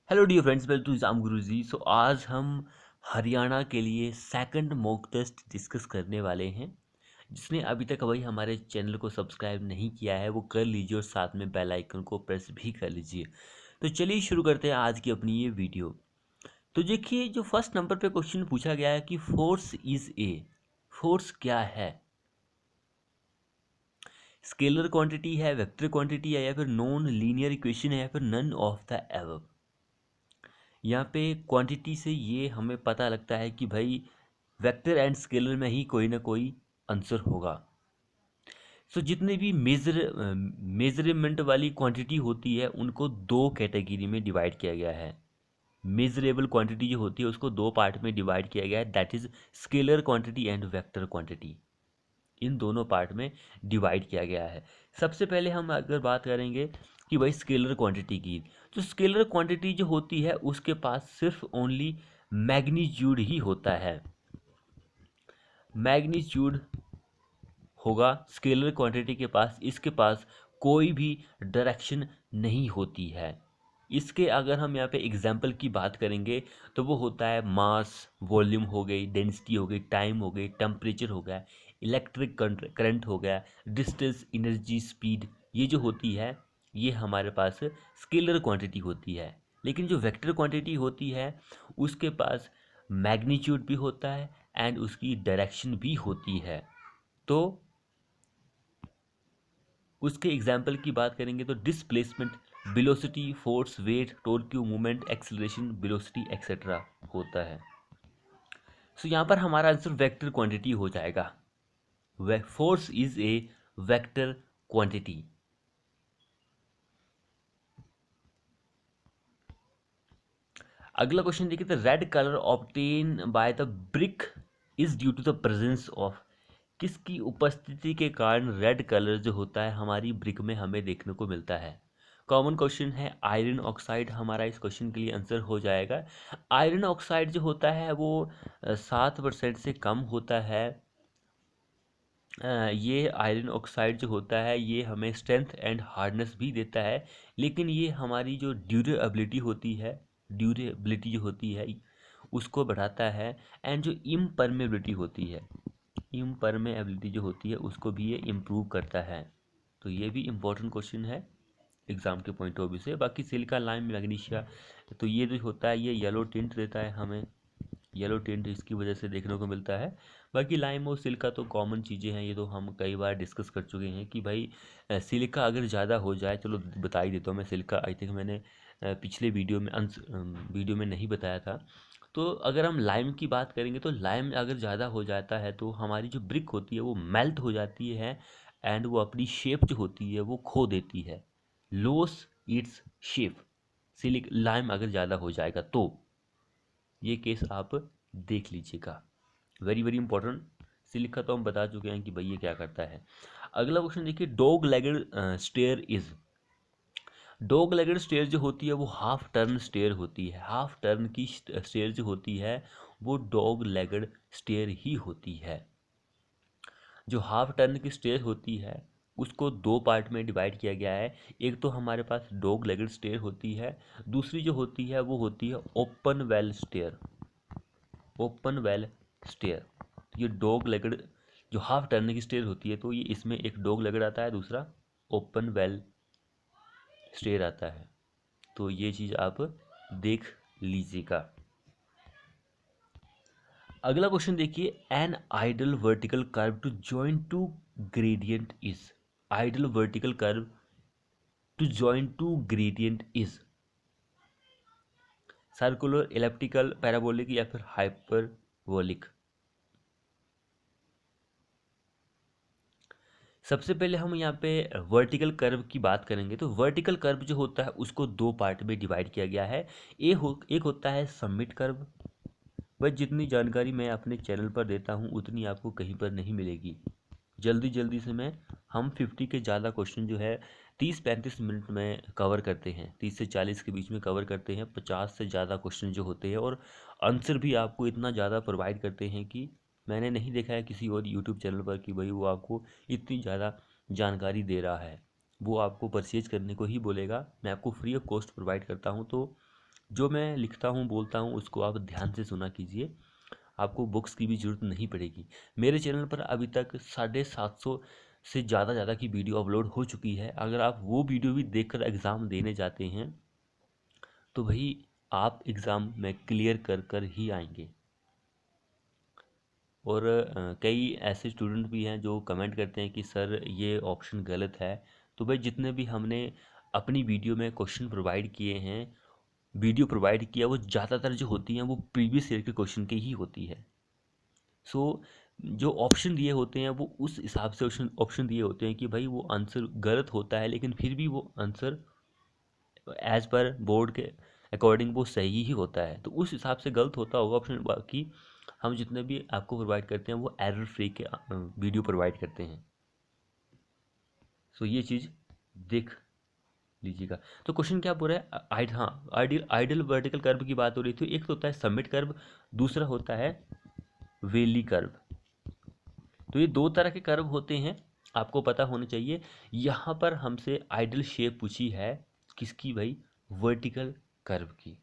Hello dear friends, welcome to exam Guruji. So आज हम हरियाणा के लिए सेकंड मॉक टेस्ट डिस्कस करने वाले हैं। जिसने अभी तक वही हमारे चैनल को सब्सक्राइब नहीं किया है वो कर लीजिए और साथ में बेल आइकन को प्रेस भी कर लीजिए। तो चलिए शुरू करते हैं आज की अपनी ये वीडियो। तो देखिए, जो फर्स्ट नंबर पे क्वेश्चन पूछा गया है कि फोर्स इज ए, फोर्स क्या है? स्केलर क्वांटिटी है, वेक्टर क्वांटिटी है, या फिर नॉन लीनियर इक्वेशन है, या फिर नन ऑफ द एबव। यहाँ पे क्वांटिटी से ये हमें पता लगता है कि भाई वेक्टर एंड स्केलर में ही कोई ना कोई आंसर होगा। सो जितने भी मेजरमेंट वाली क्वांटिटी होती है उनको दो कैटेगरी में डिवाइड किया गया है। मेजरेबल क्वांटिटी जो होती है उसको दो पार्ट में डिवाइड किया गया है, that is scalar quantity and vector quantity. इन दोनों पार्ट में डिवाइड किया गया है। सबसे पहले हम अगर बात करेंगे कि भाई स्केलर क्वांटिटी की, तो स्केलर क्वांटिटी जो होती है उसके पास सिर्फ ओनली मैग्नीट्यूड ही होता है। मैग्नीट्यूड होगा स्केलर क्वांटिटी के पास, इसके पास कोई भी डायरेक्शन नहीं होती है। इसके अगर हम यहाँ पे एग्जाम्पल की बात करेंगे तो वो होता है मास, वॉल्यूम हो गई, डेंसिटी हो गई, टाइम हो गई, टेम्परेचर हो गया, इलेक्ट्रिक करंट हो गया, डिस्टेंस, एनर्जी, स्पीड। ये जो होती है ये हमारे पास स्केलर क्वांटिटी होती है। लेकिन जो वेक्टर क्वांटिटी होती है उसके पास मैग्नीट्यूड भी होता है एंड उसकी डायरेक्शन भी होती है। तो उसके एग्जाम्पल की बात करेंगे तो displacement, velocity, force, weight, torque, moment, acceleration, velocity etcetera होता है। सो यहाँ पर हमारा आंसर वेक्टर क्वांटिटी हो जाएगा। Force is a vector quantity. अगला क्वेश्चन देखिए, the red colour obtain by the brick is due to the presence of. किसकी उपस्थिति के कारण रेड कलर जो होता है हमारी ब्रिक में हमें देखने को मिलता है? कॉमन क्वेश्चन है, आयरन ऑक्साइड हमारा इस क्वेश्चन के लिए आंसर हो जाएगा। आयरन ऑक्साइड जो होता है वो 7% से कम होता है। ये आयरन ऑक्साइड जो होता है ये हमें स्ट्रेंथ एंड हार्डनेस भी देता है, लेकिन ये हमारी जो ड्यूरेबिलिटी होती है, ड्यूरेबिलिटी जो होती है उसको बढ़ाता है। एंड जो इम्परमेबिलिटी होती है, इम्परमेबिलिटी जो होती है उसको भी ये इम्प्रूव करता है। तो ये भी इम्पोर्टेंट क्वेश्चन है एग्जाम के पॉइंट ऑफ व्यू से। बाकी सिलिका, लाइम, मैग्नीशिया, तो ये जो होता है ये येलो टिंट देता है हमें, येलो टिंट इसकी वजह से देखने को मिलता है। बाकी लाइम और सिलिका तो कॉमन चीज़ें हैं, ये तो हम कई बार डिस्कस कर चुके हैं कि भाई सिलिका अगर ज़्यादा हो जाए, चलो बता ही देता हूँ मैं। सिलिका आई थिंक मैंने पिछले वीडियो में नहीं बताया था। तो अगर हम लाइम की बात करेंगे तो लाइम अगर ज़्यादा हो जाता है तो हमारी जो ब्रिक होती है वो मेल्ट हो जाती है एंड वो अपनी शेप जो होती है वो खो देती है, लॉस इट्स शेप। सिलिक लाइम अगर ज़्यादा हो जाएगा तो ये केस आप देख लीजिएगा, वेरी वेरी इंपॉर्टेंट। सिलिका तो हम बता चुके हैं कि भाई ये क्या करता है। अगला क्वेश्चन देखिए, dog legged stair is. Dog legged stair जो होती है वो हाफ टर्न स्टेयर होती है। हाफ टर्न की स्टेयर जो होती है वो डॉग लेगड स्टेयर ही होती है। जो हाफ टर्न की स्टेयर होती है उसको दो पार्ट में डिवाइड किया गया है। एक तो हमारे पास डॉग लेगड स्टेयर होती है, दूसरी जो होती है वो होती है open well stair. Open well stair, ये डॉग लेगड जो हाफ टर्न की स्टेयर होती है तो ये इसमें एक डॉग लेगड आता है, दूसरा ओपन वेल स्टेयर आता है। तो ये चीज़ आप देख लीजिएगा। अगला क्वेश्चन देखिए, an ideal vertical curve to join two gradient is. Ideal vertical curve to join two gradient is circular, elliptical, parabolic, या फिर हाइपरबोलिक। सबसे पहले हम यहाँ पे वर्टिकल कर्व की बात करेंगे तो वर्टिकल कर्व जो होता है उसको दो पार्ट में डिवाइड किया गया है। एक होता है समिट कर्व। बस जितनी जानकारी मैं अपने चैनल पर देता हूँ उतनी आपको कहीं पर नहीं मिलेगी। जल्दी जल्दी से मैं हम 50 के ज़्यादा क्वेश्चन जो है 30-35 मिनट में कवर करते हैं, 30 से 40 के बीच में कवर करते हैं। 50 से ज़्यादा क्वेश्चन जो होते हैं और आंसर भी आपको इतना ज़्यादा प्रोवाइड करते हैं कि मैंने नहीं देखा है किसी और यूट्यूब चैनल पर कि भाई वो आपको इतनी ज़्यादा जानकारी दे रहा है। वो आपको परचेज करने को ही बोलेगा, मैं आपको फ्री ऑफ कॉस्ट प्रोवाइड करता हूँ। तो जो मैं लिखता हूँ बोलता हूँ उसको आप ध्यान से सुना कीजिए, आपको बुक्स की भी ज़रूरत नहीं पड़ेगी। मेरे चैनल पर अभी तक 750 से ज़्यादा की वीडियो अपलोड हो चुकी है। अगर आप वो वीडियो भी देखकर एग्ज़ाम देने जाते हैं तो भाई आप एग्ज़ाम में क्लियर कर कर ही आएंगे। और कई ऐसे स्टूडेंट भी हैं जो कमेंट करते हैं कि सर ये ऑप्शन गलत है। तो भाई जितने भी हमने अपनी वीडियो में क्वेश्चन प्रोवाइड किए हैं, वीडियो प्रोवाइड किया, वो ज़्यादातर जो होती हैं वो प्रीवियस ईयर के क्वेश्चन की ही होती है। सो जो ऑप्शन दिए होते हैं वो उस हिसाब से ऑप्शन दिए होते हैं कि भाई वो आंसर गलत होता है, लेकिन फिर भी वो आंसर एज पर बोर्ड के अकॉर्डिंग वो सही ही होता है। तो उस हिसाब से गलत होता होगा ऑप्शन, बाकी हम जितने भी आपको प्रोवाइड करते हैं वो एरर फ्री के वीडियो प्रोवाइड करते हैं। सो ये चीज़ देख लीजिएगा। तो क्वेश्चन क्या बोल रहा है, आइडियल आइडियल वर्टिकल कर्व की बात हो रही थी। एक तो होता है समिट कर्व, दूसरा होता है वेली कर्व। तो ये दो तरह के कर्व होते हैं, आपको पता होना चाहिए। यहाँ पर हमसे आइडियल शेप पूछी है किसकी भाई, वर्टिकल कर्व की।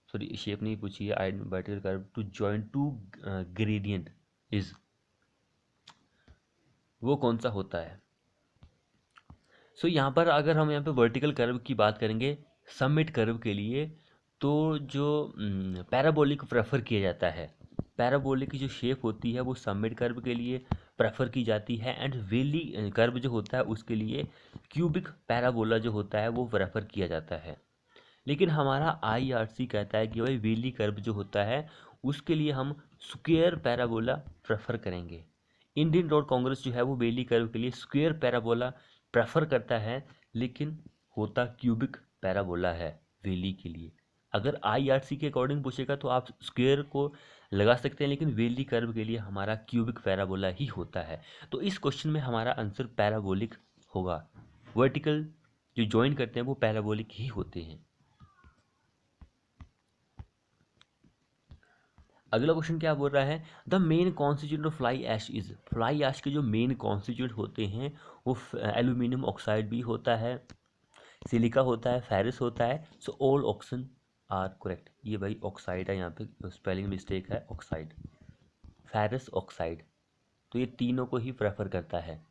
सॉरी शेप नहीं पूछी है, ideal vertical curve to join two gradient is, वो कौन सा होता है। सो यहाँ पर अगर हम यहाँ पे वर्टिकल कर्व की बात करेंगे समिट कर्व के लिए, तो जो पैराबोलिक प्रेफर किया जाता है, पैराबोलिक की जो शेप होती है वो समिट कर्व के लिए प्रेफर की जाती है। एंड वेली कर्व जो होता है उसके लिए क्यूबिक पैराबोला जो होता है वो प्रेफर किया जाता है। लेकिन हमारा आईआरसी कहता है कि भाई वेली कर्व जो होता है उसके लिए हम स्क्वायर पैराबोला प्रेफर करेंगे। इंडियन रोड कांग्रेस जो है वो वेली कर्व के लिए स्क्वायर पैराबोला प्रेफर करता है, लेकिन होता क्यूबिक पैराबोला है वेली के लिए। अगर आईआरसी के अकॉर्डिंग पूछेगा तो आप स्क्वायर को लगा सकते हैं, लेकिन वेली कर्व के लिए हमारा क्यूबिक पैराबोला ही होता है। तो इस क्वेश्चन में हमारा आंसर पैराबोलिक होगा। वर्टिकल जो ज्वाइन करते हैं वो पैराबोलिक ही होते हैं। अगला क्वेश्चन क्या बोल रहा है, the main constituent of fly ash is, fly ash के जो मेन कॉन्स्टिट्यूंट होते हैं वो एल्यूमिनियम ऑक्साइड भी होता है, सिलिका होता है, फेरिस होता है। So all option are correct. ये भाई ऑक्साइड है, यहाँ पे स्पेलिंग मिस्टेक है, ऑक्साइड, फेरिस ऑक्साइड। तो ये तीनों को ही प्रेफर करता है।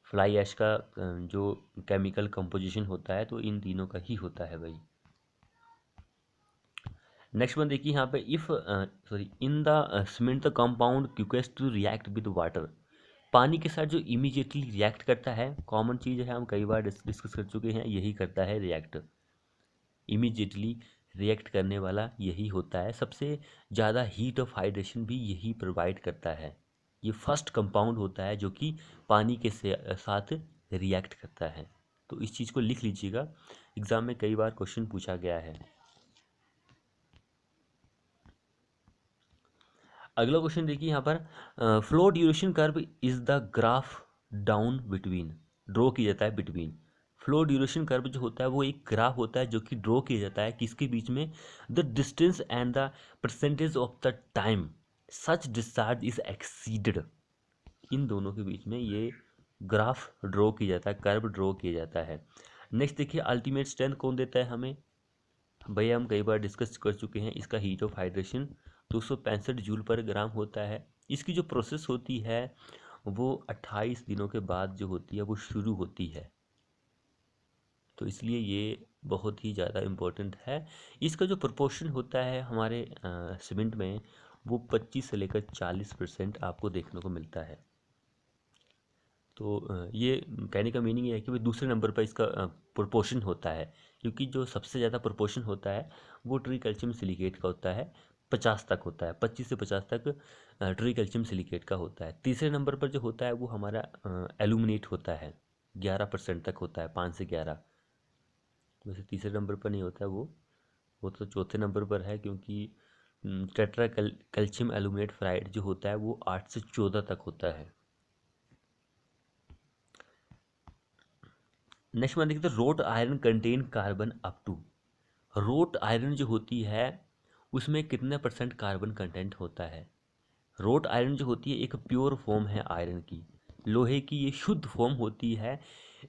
फ्लाई ऐश का जो केमिकल कंपोजिशन होता है तो इन तीनों का ही होता है भाई। नेक्स्ट वन देखिए यहाँ पे, if sorry in the cement the compound quickest to react with water, पानी के साथ जो इमीडिएटली रिएक्ट करता है, कॉमन चीज़ है, हम कई बार डिस्कस कर चुके हैं, यही करता है रिएक्ट। इमीडिएटली रिएक्ट करने वाला यही होता है, सबसे ज़्यादा हीट ऑफ हाइड्रेशन भी यही प्रोवाइड करता है। ये फर्स्ट कंपाउंड होता है जो कि पानी के साथ रिएक्ट करता है। तो इस चीज़ को लिख लीजिएगा, एग्ज़ाम में कई बार क्वेश्चन पूछा गया है। अगला क्वेश्चन देखिए यहाँ पर, flow duration curve is the graph down between, draw किया जाता है बिटवीन। फ्लो ड्यूरेशन कर्व जो होता है वो एक ग्राफ होता है जो कि ड्रॉ किया जाता है किसके बीच में, the distance and the percentage of the time such discharge is exceeded. इन दोनों के बीच में ये ग्राफ ड्रॉ किया जाता है, कर्व ड्रॉ किया जाता है। नेक्स्ट देखिए, अल्टीमेट स्ट्रेंथ कौन देता है हमें, भैया हम कई बार डिस्कस कर चुके हैं, इसका हीट ऑफ हाइड्रेशन 265 जूल पर ग्राम होता है। इसकी जो प्रोसेस होती है वो 28 दिनों के बाद जो होती है वो शुरू होती है, तो इसलिए ये बहुत ही ज़्यादा इम्पोर्टेंट है। इसका जो प्रोपोर्शन होता है हमारे सीमेंट में वो 25 से लेकर 40% आपको देखने को मिलता है। तो ये कहने का मीनिंग ये है कि भाई दूसरे नंबर पर इसका प्रोपोर्शन होता है, क्योंकि जो सबसे ज़्यादा प्रोपोर्शन होता है वो ट्री कैल्शियम सिलिकेट का होता है, 50 तक होता है, 25 से 50 तक ट्री कैल्शियम सिलिकेट का होता है। तीसरे नंबर पर जो होता है वो हमारा एल्यूमिनेट होता है, 11% तक होता है, 5 से 11। वैसे तीसरे नंबर पर नहीं होता है वो तो चौथे नंबर पर है, क्योंकि टेट्रा कैल्शियम एल्यूमिनेट फ्राइड जो होता है वो 8 से 14 तक होता है। नेक्स्ट वन देखते हैं, wrought iron contain carbon up to, wrought iron जो होती है उसमें कितने परसेंट कार्बन कंटेंट होता है। रोट आयरन जो होती है एक प्योर फॉर्म है आयरन की, लोहे की ये शुद्ध फॉर्म होती है।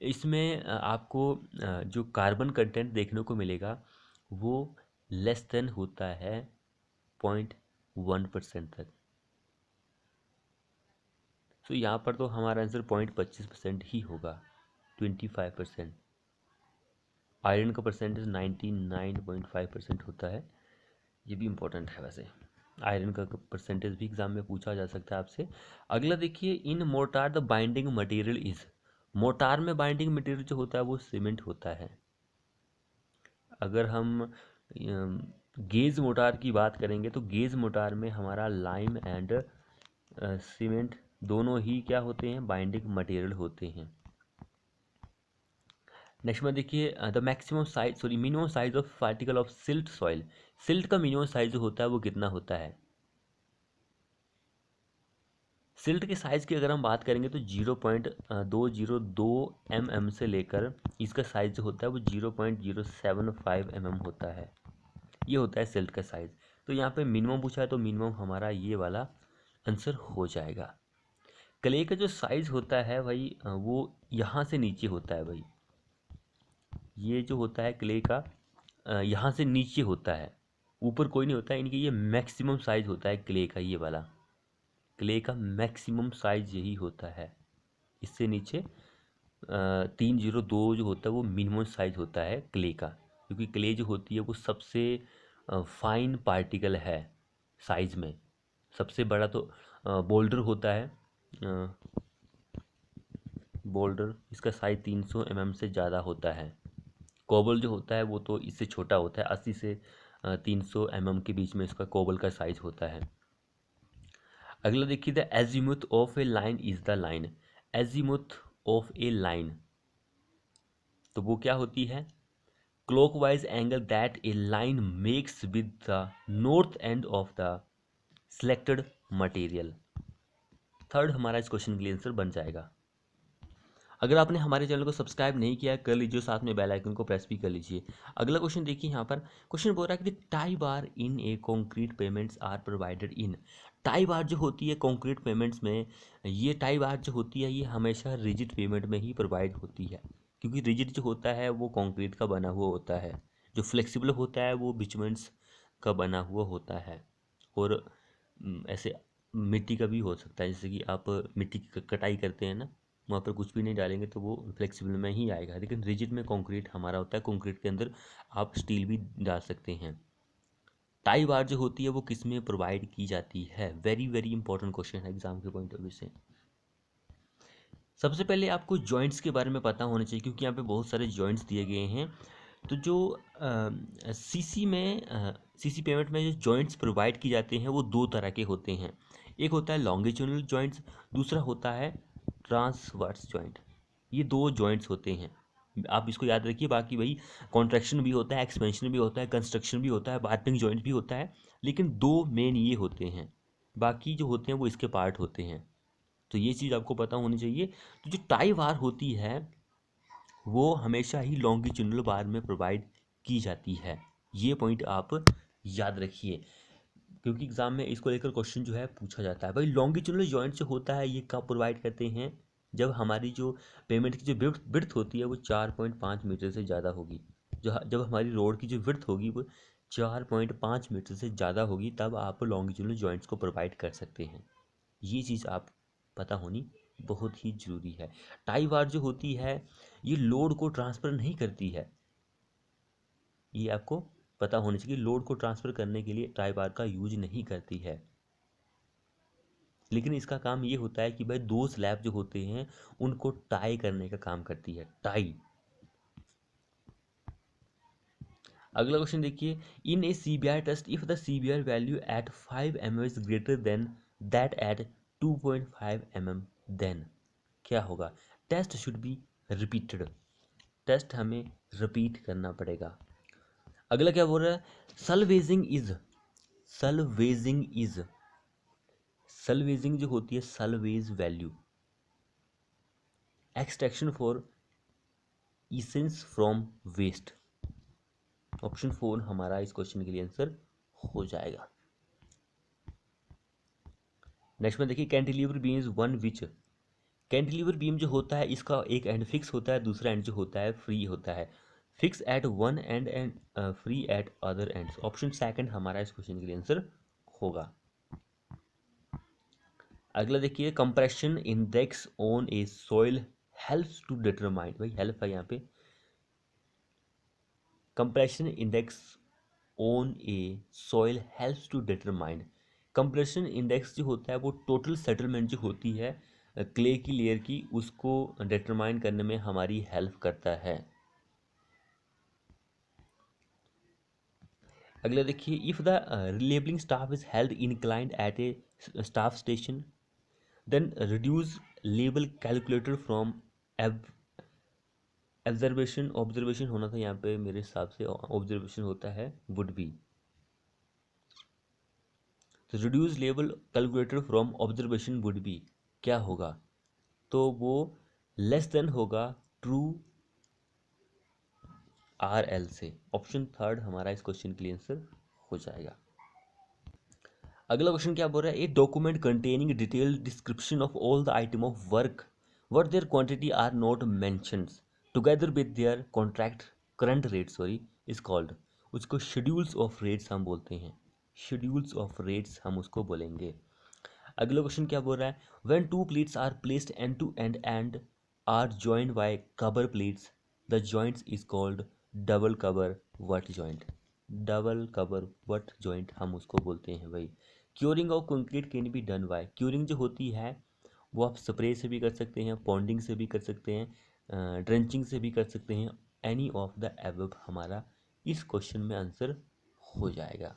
इसमें आपको जो कार्बन कंटेंट देखने को मिलेगा वो लेस देन होता है 0.1% तक। तो यहाँ पर तो हमारा आंसर 0.25% ही होगा, 25%। आयरन का परसेंटेज 99.5% होता है, ये भी इम्पोर्टेंट है वैसे। आयरन का परसेंटेज भी एग्जाम में पूछा जा सकता है आपसे। अगला देखिए, in mortar the binding material is. Mortar में बाइंडिंग मटेरियल जो होता है वो सीमेंट होता है। अगर हम गेज मोटार की बात करेंगे तो गेज मोटार में हमारा लाइम एंड सीमेंट दोनों ही क्या होते हैं, बाइंडिंग मटेरियल होते हैं। नेक्स्ट में देखिए, the maximum size sorry minimum size of particle of silt soil. Silt का मिनिमम साइज जो होता है वो कितना होता है? सिल्ट के साइज की अगर हम बात करेंगे तो 0.202 mm से लेकर इसका साइज जो होता है वो 0.075 mm होता है। ये होता है सिल्ट का साइज। तो यहाँ पे मिनिमम पूछा है तो मिनिमम हमारा ये वाला आंसर हो जाएगा। क्ले का जो साइज होता है भाई वो यहाँ से नीचे होता है भाई। ये जो होता है क्ले का यहाँ से नीचे होता है, ऊपर कोई नहीं होता है। इनकी ये मैक्सिमम साइज होता है क्ले का, ये वाला क्ले का मैक्सिमम साइज यही होता है। इससे नीचे 302 जो होता है वो मिनिमम साइज होता है क्ले का, क्योंकि क्ले जो होती है वो सबसे फाइन पार्टिकल है साइज में। सबसे बड़ा तो बोल्डर होता है। बोल्डर इसका साइज 300 mm से ज़्यादा होता है। कोबल जो होता है वो तो इससे छोटा होता है, 80 से 300 mm के बीच में इसका कोबल का साइज होता है। अगला देखिए, the azimuth of A line is the line. Azimuth of A line तो वो क्या होती है? Clockwise angle that A line makes with the north end of the selected material. Third हमारा इस क्वेश्चन के लिए आंसर बन जाएगा। अगर आपने हमारे चैनल को सब्सक्राइब नहीं किया कर लीजिए, साथ में बेल आइकन को प्रेस भी कर लीजिए। अगला क्वेश्चन देखिए, यहाँ पर क्वेश्चन बोल रहा है कि tie bar in a concrete pavements are provided in. Tie bar जो होती है कॉन्क्रीट पेमेंट्स में, ये टाई बार जो होती है ये हमेशा रिजिड पेमेंट में ही प्रोवाइड होती है, क्योंकि रिजिड जो होता है वो कॉन्क्रीट का बना हुआ होता है। जो फ्लेक्सिबल होता है वो बिचमेंट्स का बना हुआ होता है। और ऐसे मिट्टी का भी हो सकता है, जैसे कि आप मिट्टी की कटाई करते हैं ना, वहाँ पर कुछ भी नहीं डालेंगे तो वो फ्लेक्सिबल में ही आएगा। लेकिन रिजिड में कंक्रीट हमारा होता है, कंक्रीट के अंदर आप स्टील भी डाल सकते हैं। टाई बार जो होती है वो किस में प्रोवाइड की जाती है? वेरी वेरी इंपॉर्टेंट क्वेश्चन है एग्जाम के पॉइंट ऑफ व्यू से। सबसे पहले आपको जॉइंट्स के बारे में पता होना चाहिए, क्योंकि यहाँ पे बहुत सारे जॉइंट्स दिए गए हैं। तो जो सीसी पेमेंट में जो जॉइंट्स प्रोवाइड की जाते हैं वो दो तरह के होते हैं। एक होता है लॉन्गिट्यूडनल जॉइंट्स, दूसरा होता है ट्रांसवर्स जॉइंट। ये दो जॉइंट्स होते हैं, आप इसको याद रखिए। बाकी वही कॉन्ट्रैक्शन भी होता है, एक्सपेंशन भी होता है, कंस्ट्रक्शन भी होता है, वार्पिंग जॉइंट भी होता है, लेकिन दो मेन ये होते हैं, बाकी जो होते हैं वो इसके पार्ट होते हैं। तो ये चीज़ आपको पता होनी चाहिए। तो जो टाई बार होती है वो हमेशा ही लॉन्गिट्यूडनल बार में प्रोवाइड की जाती है। ये पॉइंट आप याद रखिए, क्योंकि एग्जाम में इसको लेकर क्वेश्चन जो है पूछा जाता है। भाई लॉन्गिट्यूडनल जॉइंट जो होता है ये कब प्रोवाइड करते हैं? जब हमारी जो पेमेंट की जो विड्थ होती है वो 4.5 मीटर से ज़्यादा होगी। जब हमारी रोड की जो विड्थ होगी वो 4.5 मीटर से ज़्यादा होगी, तब आप लॉन्गिट्यूडनल जॉइंट्स को प्रोवाइड कर सकते हैं। ये चीज़ आप पता होनी बहुत ही ज़रूरी है। टाई बार जो होती है ये लोड को ट्रांसफ़र नहीं करती है, ये आपको पता होना चाहिए। लोड को ट्रांसफ़र करने के लिए टाई बार का यूज नहीं करती है, लेकिन इसका काम ये होता है कि भाई दो स्लैब जो होते हैं उनको टाई करने का काम करती है, टाई। अगला क्वेश्चन देखिए, in a CBR test if the CBR value at 5 mm is greater than that at 2.5 mm, then क्या होगा? Test should be repeated. Test हमें रिपीट करना पड़ेगा। अगला क्या बोल रहा है? सलवेजिंग इज, सलवेजिंग इज, सलवेजिंग जो होती है salvage value, extraction for essence from waste. Option 4 हमारा इस क्वेश्चन के लिए आंसर हो जाएगा। नेक्स्ट में देखिए, cantilever beam is one which. Cantilever beam जो होता है इसका एक एंड फिक्स होता है, दूसरा एंड जो होता है फ्री होता है। Fix at one end and free at other ends. Option second हमारा इस क्वेश्चन के लिए आंसर होगा। अगला देखिए, compression index on a soil helps to determine, भाई हेल्प है यहाँ पे। Compression index on a soil helps to determine. Compression index जो होता है वो टोटल सेटलमेंट जो होती है क्ले की लेयर की, उसको डिटरमाइन करने में हमारी हेल्प करता है। अगला देखिए, if the relabelling staff is held inclined at a staff station, then reduce label calculator from observation, observation होना था यहाँ पे मेरे हिसाब से, ऑब्जर्वेशन होता है वुड बी। तो reduce label calculator from observation would be क्या होगा, तो वो लेस देन होगा ट्रू आर एल से। ऑप्शन थर्ड हमारा इस क्वेश्चन के लिए आंसर हो जाएगा। अगला क्वेश्चन क्या बोल रहा है, a document containing detailed description of all the item of work what their quantity are not mentions together with their contract current rate sorry is called. उसको शेड्यूल्स ऑफ रेट्स हम बोलते हैं, शेड्यूल्स ऑफ रेट्स हम उसको बोलेंगे। अगला question क्या बोल रहा है, when two plates are placed end to end are joined by cover plates the joints is called double cover butt joint. Double cover butt joint हम उसको बोलते हैं भाई। Curing of concrete can be done by, curing जो होती है वो आप स्प्रे से भी कर सकते हैं, पॉन्डिंग से भी कर सकते हैं, ड्रेंचिंग से भी कर सकते हैं। एनी ऑफ द एबव हमारा इस क्वेश्चन में आंसर हो जाएगा।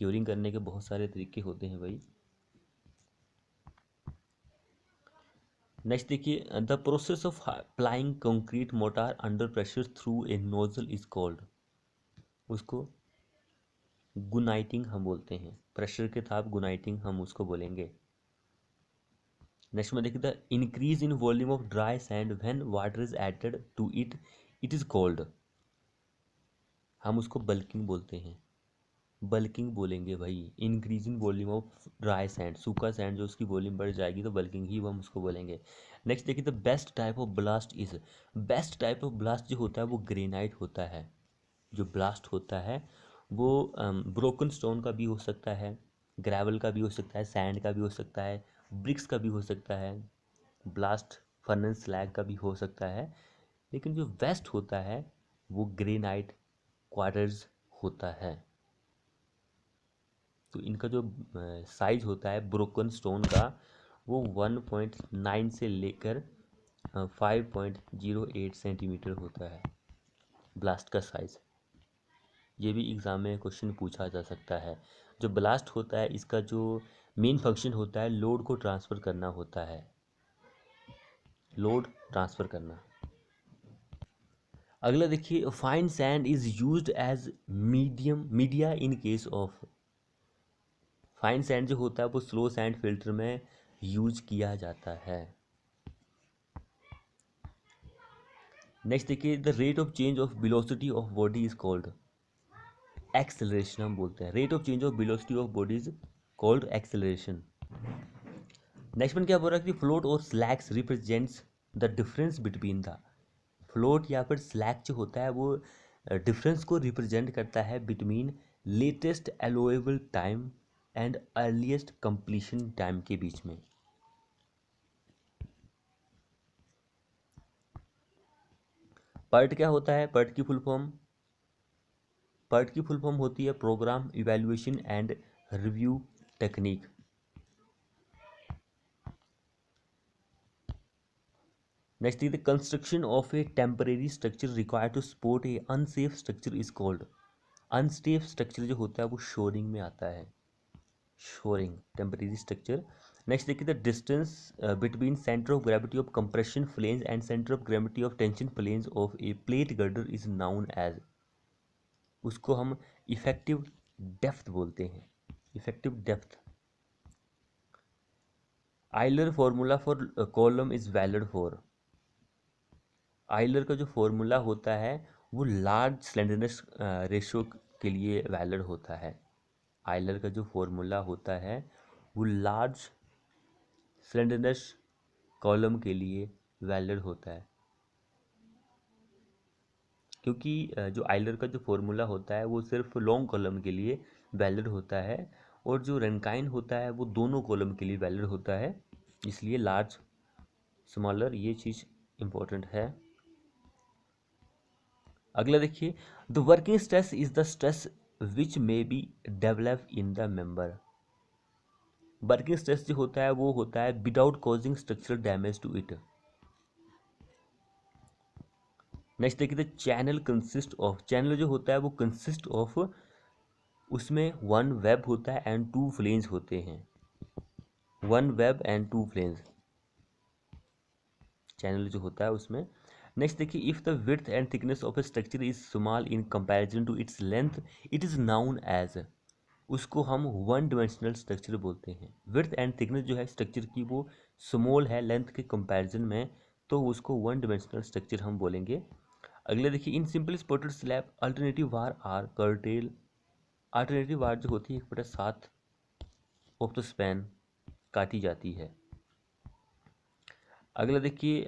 क्योरिंग करने के बहुत सारे तरीके होते हैं भाई। नेक्स्ट देखिए, the process of applying concrete motor under pressure through a nozzle is called. उसको गुनाइटिंग हम बोलते हैं, प्रेशर के साथ गुनाइटिंग हम उसको बोलेंगे। नेक्स्ट में देखिए, the increase in volume of dry sand when water is added to it it is called, हम उसको बल्किंग बोलते हैं, बल्किंग बोलेंगे भाई। Increasing volume of dry sand, सूखा सैंड जो उसकी वॉल्यूम बढ़ जाएगी तो बल्किंग ही हम उसको बोलेंगे। नेक्स्ट देखिए, the best type of blast is, best type of blast जो होता है वो ग्रेनाइट होता है। जो ब्लास्ट होता है वो ब्रोकन स्टोन का भी हो सकता है, ग्रेवल का भी हो सकता है, सैंड का भी हो सकता है, ब्रिक्स का भी हो सकता है, ब्लास्ट फर्नेस स्लैग का भी हो सकता है। लेकिन जो बेस्ट होता है वो ग्रेनाइट क्वार्टर्स होता है। तो इनका जो साइज होता है ब्रोकन स्टोन का वो 1.9 से लेकर 5.08 सेंटीमीटर होता है ब्लास्ट का साइज। ये भी एग्ज़ाम में क्वेश्चन पूछा जा सकता है। जो ब्लास्ट होता है इसका जो मेन फंक्शन होता है लोड को ट्रांसफ़र करना होता है, लोड ट्रांसफ़र करना। अगला देखिए, fine sand is used as media in case of, fine sand जो होता है वो स्लो सैंड फिल्टर में यूज किया जाता है। नेक्स्ट देखिए, the rate of change of velocity of body is called acceleration, हम बोलते हैं rate of change of velocity of body is called acceleration. Next one क्या बोल रहा है कि फ्लोट और slacks represents the difference between the, float या फिर स्लैक जो होता है वो डिफरेंस को रिप्रेजेंट करता है between latest allowable time and earliest completion time के बीच में। पर्ट क्या होता है, पर्ट की फुल फॉर्म, पर्ट की फुल फॉर्म होती है programme evaluation and review technique. Next the construction of a temporary structure required to support a unsafe structure is called, unsafe structure जो होता है वो शोरिंग में आता है, शोरिंग टेम्परेरी स्ट्रक्चर। नेक्स्ट देखिए, the distance between centre of gravity of compression planes and centre of gravity of tension planes of a plate girder is known as, उसको हम इफेक्टिव डेप्थ बोलते हैं, effective depth. Euler formula for column is valid for, Euler का जो formula होता है वो large slenderness ratio के लिए वैलिड होता है। आइलर का जो फॉर्मूला होता है वो लार्ज स्लेंडरनेस कॉलम के लिए वैलिड होता है। क्योंकि जो आइलर का जो फॉर्मूला होता है वो सिर्फ लॉन्ग कॉलम के लिए वैलिड होता है और जो रैंकाइन होता है वो दोनों कॉलम के लिए वैलिड होता है, इसलिए लार्ज स्मॉलर ये चीज़ इम्पोर्टेंट है। अगला देखिए, the working stress is the stress which may be develop in the member. Working stress जो होता है वो होता है without causing structural damage to it. Next देखिए, the channel consist of, channel जो होता है वो कंसिस्ट ऑफ, उसमें वन वेब होता है एंड टू फ्लेंज होते हैं, one web and two flange channel जो होता है उसमें। नेक्स्ट देखिए, if the width and thickness of a structure is small in comparison to its length it is known as, उसको हम वन डिमेंशनल स्ट्रक्चर बोलते हैं। विड्थ एंड थिकनेस जो है स्ट्रक्चर की वो स्मॉल है लेंथ के कंपैरिजन में, तो उसको वन डिमेंशनल स्ट्रक्चर हम बोलेंगे। अगले देखिए, in simple supported slab alternative bar are curtail, alternative bar जो होती है 1/7 ऑफ द स्पैन काटी जाती है। अगला देखिए,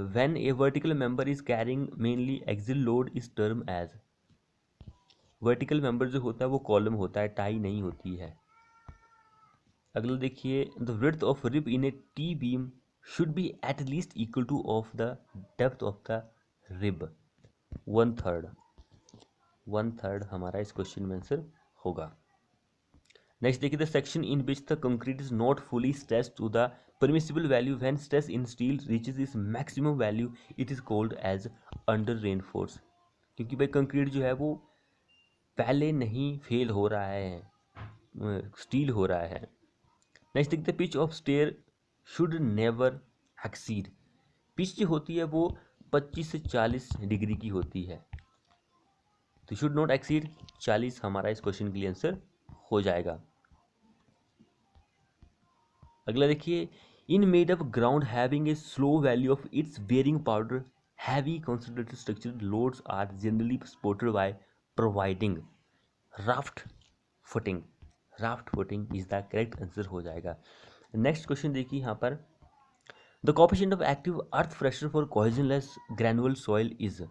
when a vertical member is carrying mainly axial load is term as, vertical member जो होता है वो कॉलम होता है, टाई नहीं होती है। अगला देखिए, the width of rib in A T beam should be at least equal two of the depth of the rib, 1/3, 1/3 हमारा इस क्वेश्चन में आंसर होगा। नेक्स्ट देखिए, the section in which the concrete is not fully stressed to the permissible value when stress in steel reaches is maximum value it is called as under reinforce, क्योंकि भाई concrete जो है वो पहले नहीं fail हो रहा है, स्टील हो रहा है। नेक्स्ट देखते, pitch of stair should never exceed, pitch जो होती है वो 25 से 40 डिग्री की होती है, तो शुड नॉट एक्सीड 40 हमारा इस क्वेश्चन के लिए आंसर हो जाएगा। अगला देखिए, in made up ground having a slow value of its bearing power heavy concentrated structure loads are generally supported by providing raft footing, raft footing is the correct answer हो जाएगा। Next question देखिए यहाँ पर, the coefficient of active earth pressure for cohesionless granular soil is,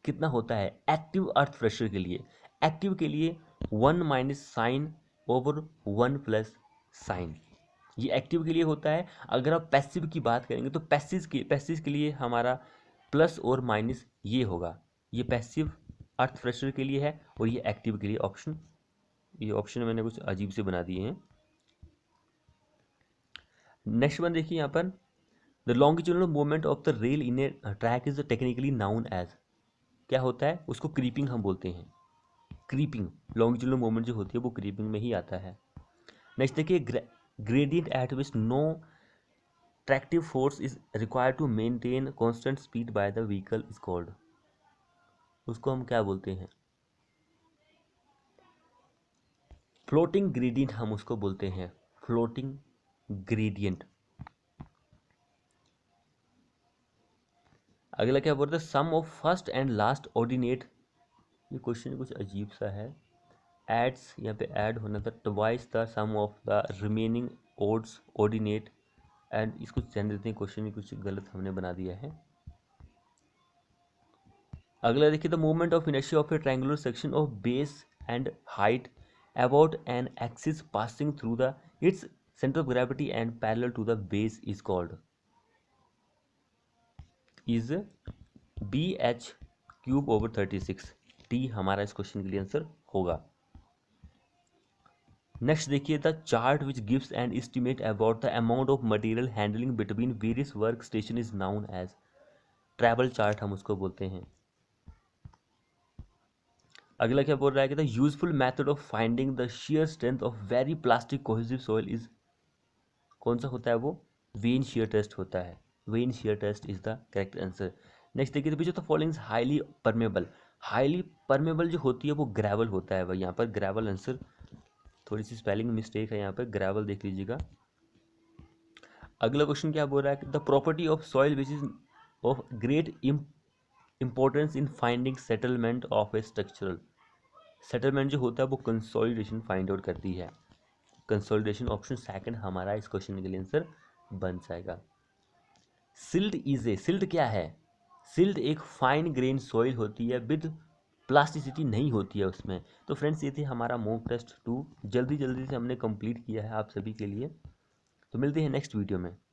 कितना होता है active earth pressure के लिए, एक्टिव के लिए 1 minus sine over 1 plus sine, ये एक्टिव के लिए होता है। अगर आप पैसिव की बात करेंगे तो पैसिव के लिए हमारा प्लस और माइनस ये होगा, ये पैसिव अर्थ प्रेशर के लिए है और ये एक्टिव के लिए ऑप्शन, ये ऑप्शन मैंने कुछ अजीब से बना दिए हैं। नेक्स्ट वन देखिए यहाँ पर, the longitudinal movement of the rail in a track is technically known as, क्या होता है उसको क्रीपिंग हम बोलते हैं, क्रीपिंग, लॉन्गिट्यूडिनल मूवमेंट जो होती है वो क्रीपिंग में ही आता है। नेक्स्ट देखिए, gradient at which no tractive force is required to maintain constant speed by the vehicle is called, उसको हम क्या बोलते हैं, फ्लोटिंग ग्रेडियंट हम उसको बोलते हैं, फ्लोटिंग ग्रेडियंट। अगला क्या बोलते हैं, sum of first and last ordinate, ये क्वेश्चन कुछ अजीब सा है, एड्स यहाँ पे ऐड होना था, twice the sum of the remaining odds ordinate, and इसको ध्यान देते हैं, क्वेश्चन कुछ गलत हमने बना दिया है। अगला देखिए, the movement of inertia of a triangular section of base and height about an axis passing through the its centre of gravity and parallel to the base is called, is b h cube over 36, टी हमारा इस question के लिए answer होगा। Next देखिए, the chart which gives an estimate about the amount of material handling between various work station is known as, travel chart हम उसको बोलते हैं। अगला क्या बोल रहा है कि the useful method of finding the shear strength of very plastic cohesive soil is, कौन सा होता है वो, वेन शेयर टेस्ट होता है, vane shear test is the correct answer. Next देखिए, which of the following highly permeable, highly permeable जो होती है वो ग्रेवल होता है भाई, यहाँ पर ग्रेवल आंसर, थोड़ी सी स्पेलिंग मिस्टेक है यहाँ पर, ग्रेवल देख लीजिएगा। अगला क्वेश्चन क्या बोल रहा है कि the property of soil which is of great importance in finding settlement of A structural, settlement जो होता है वो कंसोलिडेशन फाइंड आउट करती है, कंसोलिडेशन ऑप्शन सेकंड हमारा इस क्वेश्चन के लिए आंसर बन जाएगा। सिल्ट इज ए, सिल्ट क्या है, सिल्ट एक फाइन ग्रेन सॉइल होती है विद प्लास्टिसिटी नहीं होती है उसमें। तो फ्रेंड्स ये थे हमारा मॉक टेस्ट 2, जल्दी जल्दी से हमने कंप्लीट किया है आप सभी के लिए। तो मिलते हैं नेक्स्ट वीडियो में।